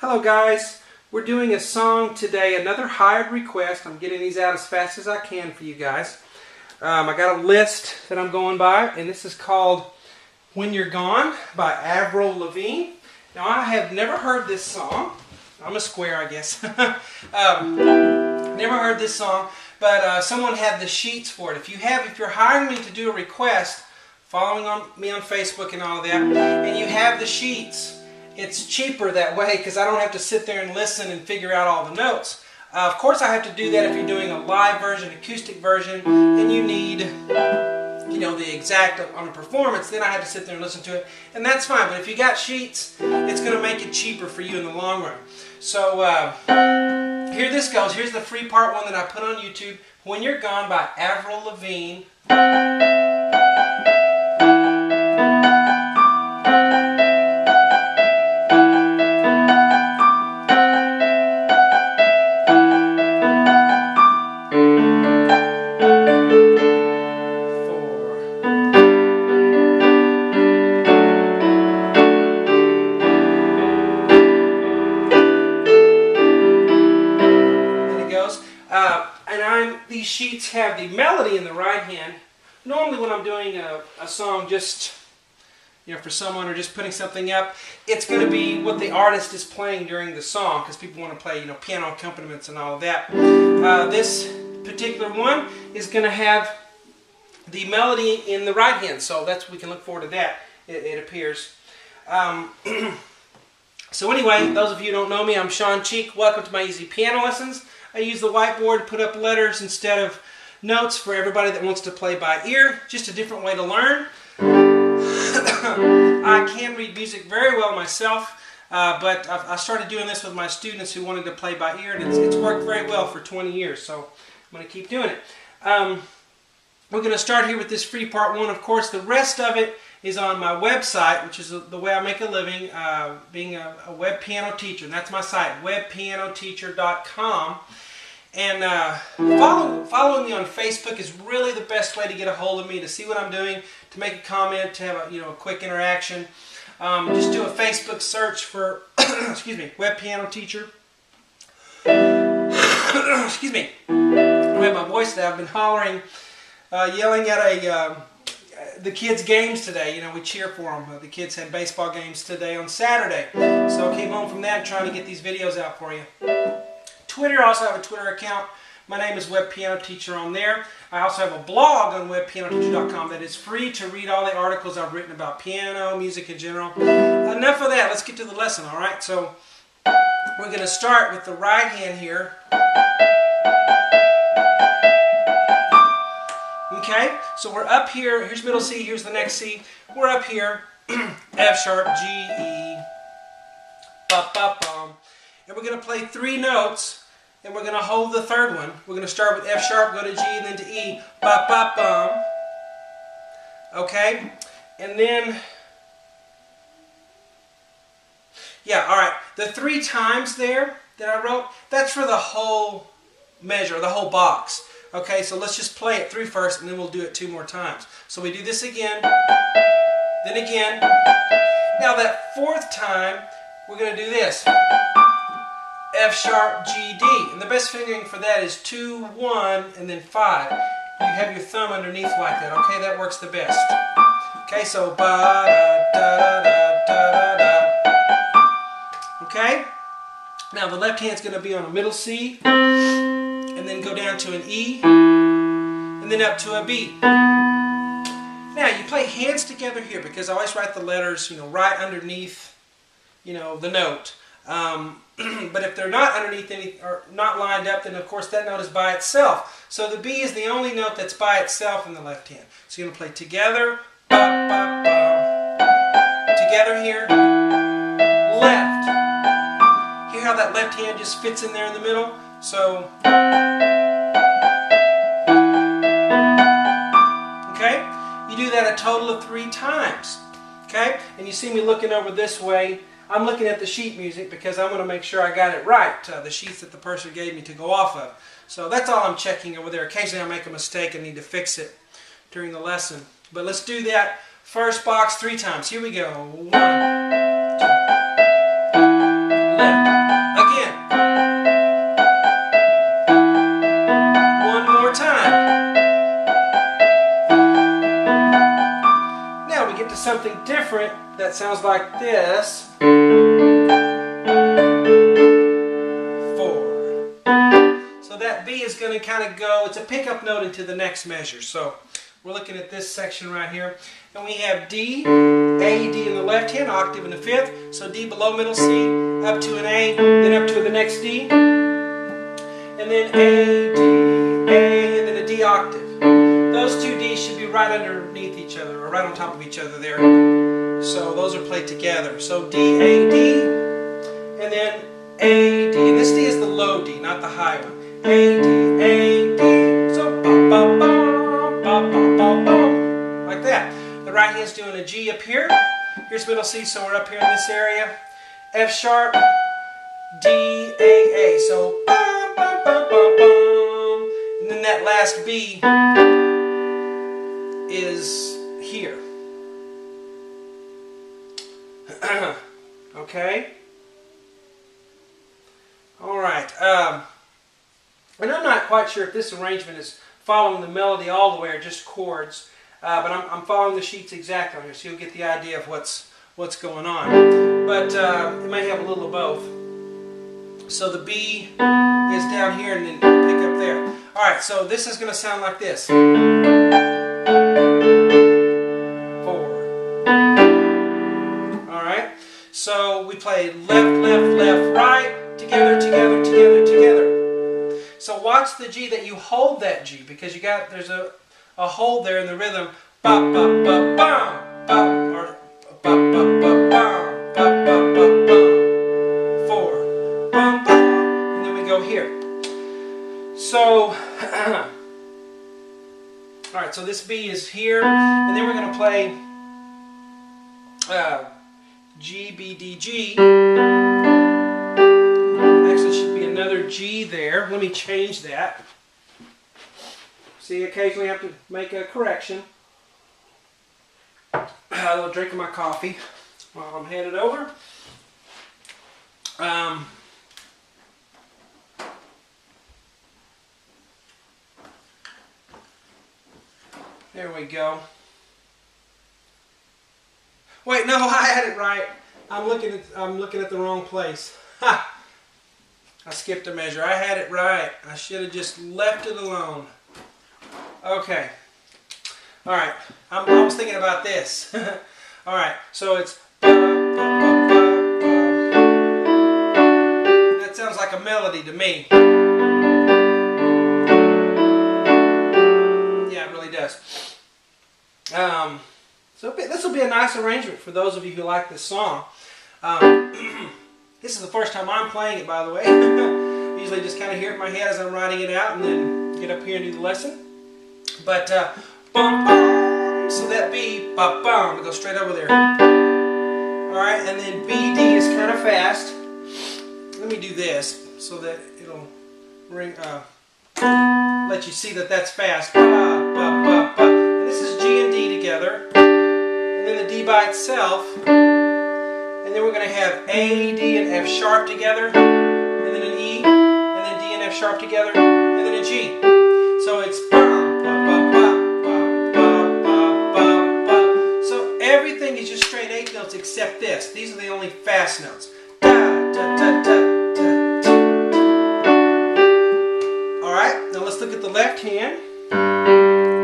Hello guys, we're doing a song today, another hired request. I'm getting these out as fast as I can for you guys. I got a list that I'm going by, and this is called When You're Gone by Avril Lavigne. Now I have never heard this song. I'm a square, I guess. Never heard this song, but someone had the sheets for it. If you're hiring me to do a request, following me on Facebook and all of that, and you have the sheets, it's cheaper that way because I don't have to sit there and listen and figure out all the notes. Of course I have to do that if you're doing a live version, acoustic version, and you need, the exact on a performance, then I have to sit there and listen to it, and that's fine. But if you got sheets, it's going to make it cheaper for you in the long run. So here this goes. Here's the free part one that I put on YouTube, When You're Gone by Avril Lavigne. These sheets have the melody in the right hand. Normally when I'm doing a song just for someone or just putting something up, it's going to be what the artist is playing during the song because people want to play piano accompaniments and all of that. This particular one is going to have the melody in the right hand, so we can look forward to that, it appears. So anyway, those of you who don't know me, I'm Sean Cheek. Welcome to my Easy Piano Lessons. I use the whiteboard to put up letters instead of notes for everybody that wants to play by ear. Just a different way to learn. I can read music very well myself, but I started doing this with my students who wanted to play by ear, and it's worked very well for 20 years, so I'm going to keep doing it. We're going to start here with this free part one. Of course, the rest of it is on my website, which is the way I make a living, being a web piano teacher. And that's my site, webpianoteacher.com. And following me on Facebook is really the best way to get a hold of me, to see what I'm doing, to make a comment, to have a quick interaction. Just do a Facebook search for excuse me, Web Piano Teacher. Excuse me. I have my voice today. I've been hollering, yelling at the kids' games today. We cheer for them. The kids had baseball games today on Saturday. So I came home from that trying to get these videos out for you. Twitter, I also have a Twitter account. My name is Web Piano Teacher on there. I also have a blog on webpianoteacher.com that is free to read all the articles I've written about piano, music in general. Enough of that. Let's get to the lesson, all right? So we're going to start with the right hand here. Okay, so we're up here. Here's middle C, here's the next C. We're up here, F sharp, G, E, ba, ba, bum. And we're going to play 3 notes, and we're going to hold the third one. We're going to start with F sharp, go to G, and then to E, ba, ba, bum. Okay, and then, all right. The 3 times there that I wrote, that's for the whole measure, the whole box. Okay, so let's just play it through first, and then we'll do it 2 more times. So we do this again, then again. Now that 4th time, we're going to do this. F sharp, G, D. And the best fingering for that is 2, 1, and then 5. You have your thumb underneath like that, okay? That works the best. Okay, so ba, da, da, da, da, da, da. Okay? Now the left hand's going to be on a middle C, and then go down to an E, and then up to a B. Now you play hands together here because I always write the letters, right underneath, the note. But if they're not underneath or not lined up, then of course that note is by itself. So the B is the only note that's by itself in the left hand. So you're going to play together, ba, ba, ba. Together here, left. Hear how that left hand just fits in there in the middle? So, okay, you do that a total of 3 times, okay, and you see me looking over this way. I'm looking at the sheet music because I want to make sure I got it right, the sheets that the person gave me to go off of. So that's all I'm checking over there. Occasionally I make a mistake and need to fix it during the lesson. But let's do that first box 3 times. Here we go. 1, 2, left. that sounds like this. 4. So that B is going to kind of go, it's a pickup note into the next measure. So we're looking at this section right here. And we have D, A, D in the left hand, octave in the fifth. So D below middle C, up to an A, then up to the next D. And then A, D, A, and then a D octave. Those two Ds should be right underneath each other, or right on top of each other there. So those are played together. So D, A, D, and then A, D. And this D is the low D, not the high one. A, D, A, D. So ba ba ba ba ba ba ba, like that. The right hand's doing a G up here. Here's middle C, so we're up here in this area. F sharp, D, A, A. So ba ba ba ba ba. And then that last B is here. Okay. All right. And I'm not quite sure if this arrangement is following the melody all the way or just chords, but I'm following the sheets exactly on here, so you'll get the idea of what's going on. But it may have a little of both. So the B is down here and then pick up there. All right. So this is going to sound like this. 4. All right. So we play left, left, left, right, together, together, together, together. So watch the G that you hold that G, because there's a hold there in the rhythm. Ba ba ba ba ba, or ba ba ba ba ba ba ba ba. 4. Bum bum, and then we go here. So all right. So this B is here, and then we're going to play G, B, D, G. Actually, should be another G there. Let me change that. See, occasionally I have to make a correction. A little drink of my coffee while I'm headed over. There we go. Wait, no, I had it right. I'm looking at the wrong place. Ha! I skipped a measure. I had it right. I should have just left it alone. Okay. All right. I was thinking about this. All right. So it's ba, ba, ba, ba, ba. That sounds like a melody to me. Yeah, it really does. So this will be a nice arrangement for those of you who like this song. This is the first time I'm playing it, by the way. Usually just kind of hear it in my head as I'm writing it out and then get up here and do the lesson. But, bum, bum, so that B, bum, bum, go straight over there. Alright, and then B, D is kind of fast. Let me do this so that it'll ring, let you see that that's fast. Ba, ba, ba, ba. And this is G and D together. And then the D by itself. And then we're going to have A, D, and F sharp together, and then an E, and then D and F sharp together, and then a G. So it's ba, ba, ba, ba, ba, ba, ba, ba, ba. So everything is just straight 8 notes except this. These are the only fast notes. Da, da, da, da, da, da. All right, now let's look at the left hand.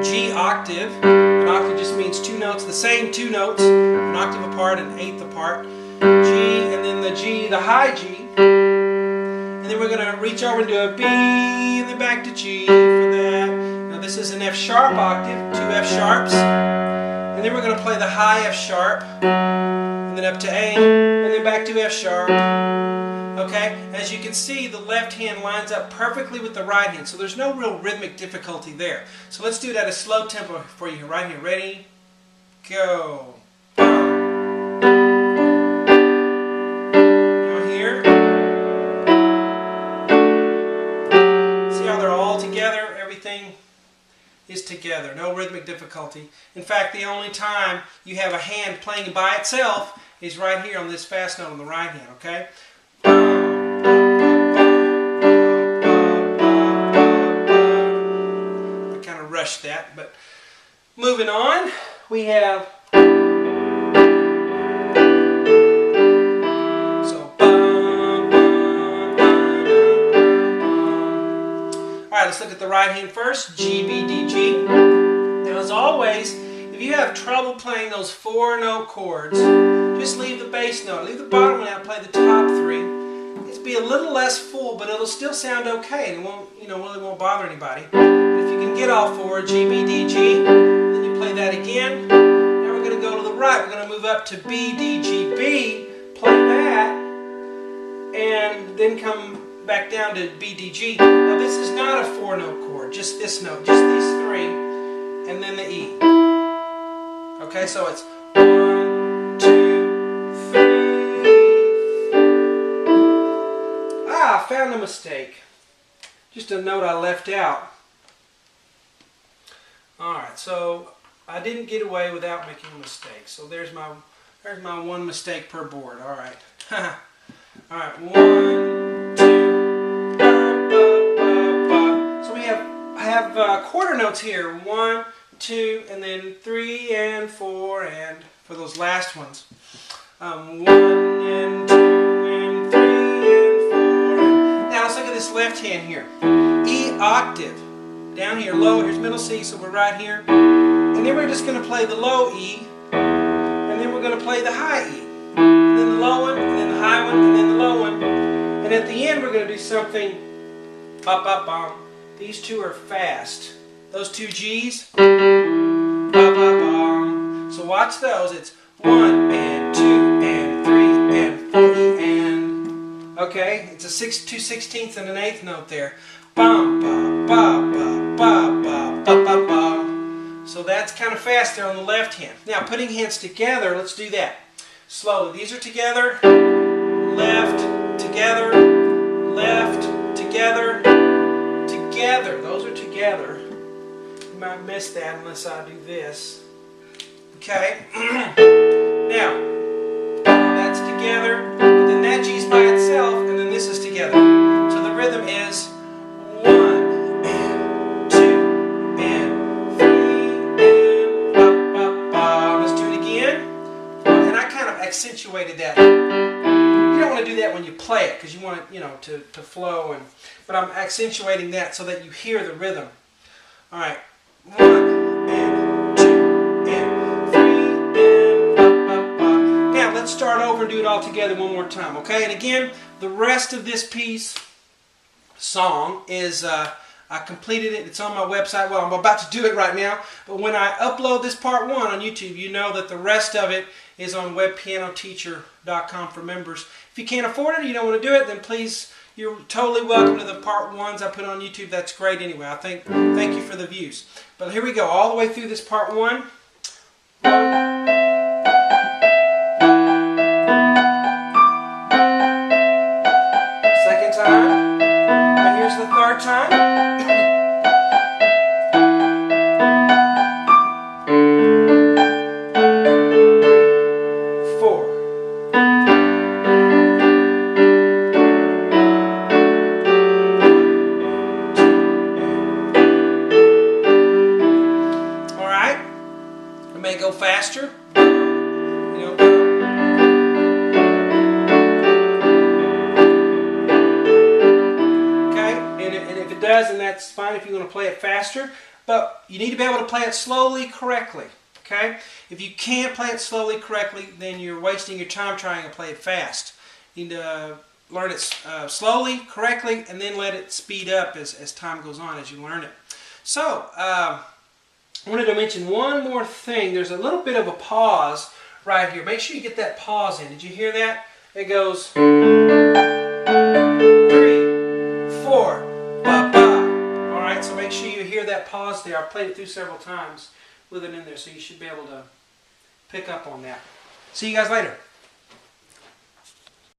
G octave. An octave just means 2 notes, the same 2 notes, an octave apart, an eighth apart. G, and then the G, the high G, and then we're going to reach over and do a B, and then back to G for that. Now this is an F sharp octave, 2 F sharps, and then we're going to play the high F sharp, and then up to A, and then back to F sharp. Okay, as you can see, the left hand lines up perfectly with the right hand, so there's no real rhythmic difficulty there. So let's do it at a slow tempo for you right here. Ready? Go. Is together, no rhythmic difficulty. In fact, the only time you have a hand playing by itself is right here on this fast note on the right hand, okay? I kind of rushed that, but moving on, we have the right hand first, G, B, D, G. Now as always, if you have trouble playing those 4-note chords, just leave the bass note. Leave the bottom one out, play the top 3. It'll be a little less full, but it'll still sound okay, and it won't, really won't bother anybody. But if you can get all 4, G, B, D, G, then you play that again. Now we're going to go to the right. We're going to move up to B, D, G, B, play that, and then come back down to B, D, G. Now this is not a 4-note chord, just this note, just these 3, and then the E. Okay, so it's 1, 2, 3. I found a mistake. Just a note I left out. Alright, so I didn't get away without making a mistake. So there's my one mistake per board. Alright. Alright, 1, 2, so I have quarter notes here. 1, 2, and then 3 and 4, and for those last ones, 1 and 2 and 3 and 4. Now let's look at this left hand here. E octave. Down here, low, here's middle C, so we're right here. And then we're just going to play the low E, and then we're going to play the high E. And then the low one, and then the high one, and then the low one. And at the end we're going to do something, ba-ba-bum. These two are fast. Those 2 G's, ba-ba-bum. So watch those. It's 1 and 2 and 3 and 4 and. Okay, it's a 2/16 and an 1/8 note there. Bum ba ba ba ba ba ba ba ba. So that's kind of fast there on the left hand. Now putting hands together, let's do that slowly. These are together, left, together, left, together, together. Those are together. You might miss that unless I do this. Okay. Now, that's together, but then that G's by itself, and then this is together. So the rhythm is 1 and 2 and 3 and ba ba ba. Let's do it again. And I kind of accentuated that. You don't want to do that when you play it, because you want it, to flow. But I'm accentuating that so that you hear the rhythm. All right. 1 and 2 and 3 and ba ba ba. Now let's start over and do it all together one more time, okay? And again, the rest of this piece, song, is I completed it. It's on my website. Well, I'm about to do it right now. But when I upload this part 1 on YouTube, you know that the rest of it is on webpianoteacher.com for members. If you can't afford it or you don't want to do it, then please, you're totally welcome to the part 1s I put on YouTube. That's great anyway. Thank you for the views. But here we go, all the way through this part 1. Second time. And here's the third time. Go faster. Okay, and if it does, then that's fine if you want to play it faster. But you need to be able to play it slowly, correctly. Okay, if you can't play it slowly, correctly, then you're wasting your time trying to play it fast. You need to learn it slowly, correctly, and then let it speed up as time goes on as you learn it. So. I wanted to mention one more thing. There's a little bit of a pause right here. Make sure you get that pause in. Did you hear that? It goes 3, 4, ba ba. Alright, so make sure you hear that pause there. I played it through several times with it in there, so you should be able to pick up on that. See you guys later.